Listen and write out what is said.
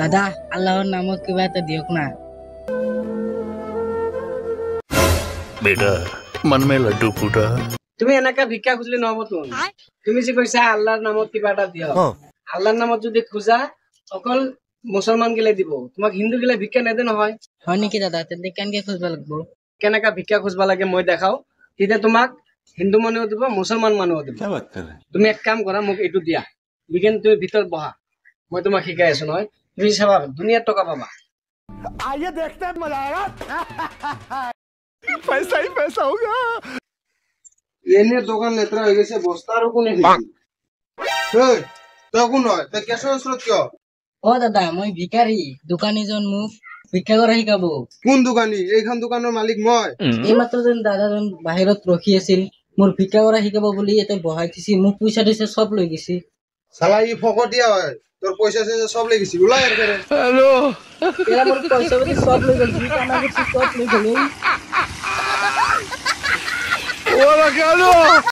দাদা আল্লাহর নামত কিবা এটা দিয়ক না। बेटा मन में लड्डू फूटा। তুমি এনেকা ভিক্ষা খুঁজলে নহব তোন। তুমি যে কৈছা আল্লাহৰ নামত কিবা এটা দিয়ক, আল্লাহৰ নামত যদি খোজা অকল মুছলমান গিলে দিব, তোমাক হিন্দু গিলে ভিক্ষা নেদে নহয়। হয় নেকি দাদা? তেন্তে কেনেকে খুঁজবা লাগবো? কেনেকা ভিক্ষা খুঁজবা লাগে মই দেখাও, তেতিয়া তোমাক হিন্দু মানুহেও দিব, মুছলমান মানুহেও দিব। তুমি এক কাম কৰা, মোক এইটো দিয়া, বিজ্ঞান তুমি ভিতৰত বহা, মই তোমাক শিকাই আছো নহয়। তুমি চাবা দুনিয়াত টকা পাবা। पैसा ही पैसा होगा। এনে দোকান লেতরা হয়ে গেছে, বস্তারও কোনে তই কোন হয়? তই কেশৰ ওচৰত কিয়? ও দাদা মই ভিখাৰী, দোকানীজন মোক ভিক্ষা কৰা শিকাব। কোন দোকানী? এইখন দোকানৰ মালিক মই। এইমাত্ৰ যেন দাদাজন বাহিৰত ৰখি আছিল, মোৰ ভিক্ষা কৰা শিকাব বুলি ইয়াতে বহাই দিছি, মোক পইচা দিছে, চব লৈ গৈছি। চালা ই ফকতীয়া হয়, তোৰ পইচা চইচা চব লৈ গৈছি। ওলাই আৰু हेलो এৰা মোৰ পইচা পাতি চব লৈ গ'ল, যি কানা কৰিছি চব লৈ গ'ল। ओला क्या लो